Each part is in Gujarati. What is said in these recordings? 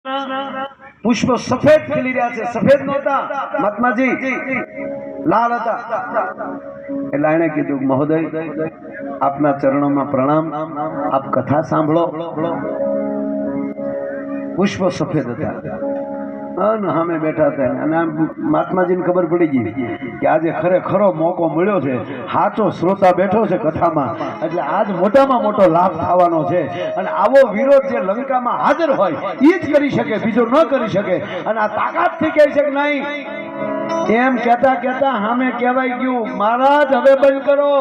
પુષ્પ સફેદ ખીલી રહ્યા છે, સફેદ નહોતા મહાત્માજી, લાલ હતા. એટલે એણે કીધું, મહોદય આપના ચરણોમાં પ્રણામ, આપ કથા સાંભળો. પુષ્પ સફેદ હતા અને સામે બેઠા હતા, અને મહાત્માજીને ખબર પડી ગઈ કે આજે ખરેખરો મોકો મળ્યો છે, સાચો શ્રોતા બેઠો છે કથામાં, એટલે આજ મોટામાં મોટો લાભ થવાનો છે. અને આવો વિરોધ જે લંકામાં હાજર હોય એ જ કરી શકે, બીજો ન કરી શકે. અને આ તાકાતથી કહે છે કે નહીં, એમ કહેતા કહેતા સામે કહેવાય ગયું, મહારાજ હવે બંધ કરો.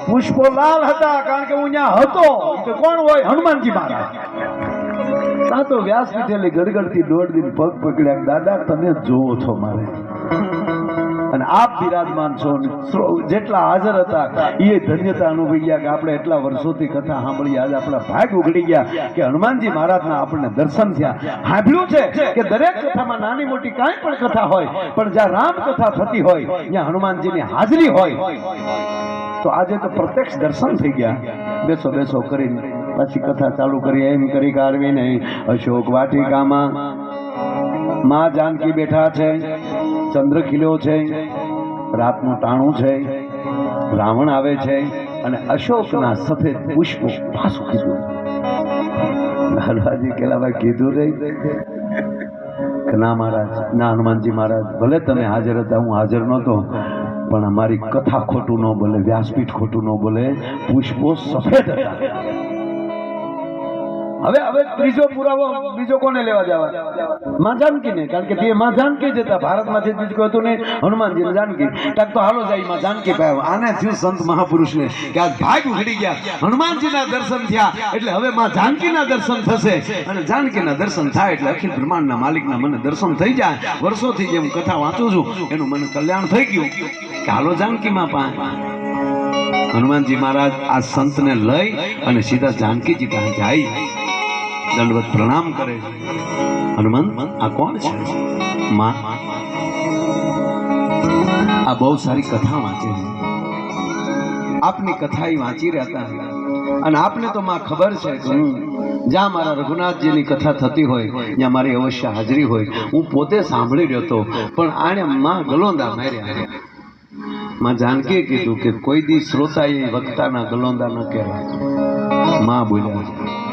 પુષ્પો લાલ હતા કારણ કે હું ત્યાં હતો. તો કોણ હોય? હનુમાનજી મહારાજ. તો વ્યાસપીઠેલી ગડગડતી દોડતી પગ પકડ્યા, દાદા તમે જોવો છો મારે, અને આપ બિરાજમાન છો. જેટલા હાજર હતા એ ધન્યતા અનુભવી ગયા કે આપણે એટલા વર્ષોથી કથા સાંભળી, આજે આપણા ભાગ ઉઘડી ગયા કે હનુમાનજી મહારાજના આપણને દર્શન થયા. સાંભળ્યું છે કે દરેક કથામાં નાની મોટી કાંઈ પણ કથા હોય, પણ જ્યાં રામ કથા થતી હોય ત્યાં હનુમાનજીની હાજરી હોય. તો આજે તો પ્રત્યક્ષ દર્શન થઈ ગયા. બેસો બેસો કરીને પછી કથા ચાલુ કરી. એમ કરી કાઢવી નહીં. અશોક વાટિકામાં માં જાનકી બેઠા છે, ચંદ્ર ખીલ્યો છે, રાતનું ટાણું છે, રાવણ આવે છે, અને અશોકના સફેદ પુષ્પો પાછું કીધું. લાલવાજી કેલાભાઈ કીધું રે કે ના મહારાજ, ના હનુમાનજી મહારાજ, ભલે તમે હાજર હતા, હું હાજર નહોતો, પણ અમારી કથા ખોટું ન બોલે, વ્યાસપીઠ ખોટું ન બોલે, પુષ્પો સફેદ હતા. હવે ત્રીજો પુરાવો બીજો કોને લેવા જવા? માં જાનકીને, કારણ કે તે માં જાનકી જ હતા. ભારતમાંથી બીજું કોઈ હતું નહીં, હનુમાનજી જાનકી. કાંક તો હાલો જાય માં જાનકી પાયો. આને થયું સંત મહાપુરુષને કે આ ભાગ ઉઘડી ગયા, હનુમાનજીના દર્શન થયા, એટલે હવે માં જાનકીના દર્શન થશે. અને જાનકીના દર્શન થાય એટલે અખિલ બ્રહ્માંડના માલિકના મને દર્શન થઈ જાય. વર્ષોથી જેમ કથા વાંચું છું એનું મને કલ્યાણ થઈ ગયું કે હાલો જાનકીમાં પાસે. હનુમાનજી મહારાજ આ સંતને લઈ અને સીધા જાનકીજી પાસે જાય, દંડવત પ્રણામ કરે. હનુમાન, આ કોણ છે? માં, આ બહુ સારી કથા વાંચે છે, આપની કથા વાંચી રહ્યા હતા, અને આપને તો માં ખબર છે કે હું જ્યાં મારા રઘુનાથજીની કથા થતી હોય ત્યાં મારી અવશ્ય હાજરી હોય. હું પોતે સાંભળી રહ્યો હતો, પણ આને માં ગલોંદા માર્યા. માં જાનકીએ કીધું કે કોઈ દી શ્રોતા એ વક્તાના ગલોંદા ન કહેવાય. માં બોલ્યા.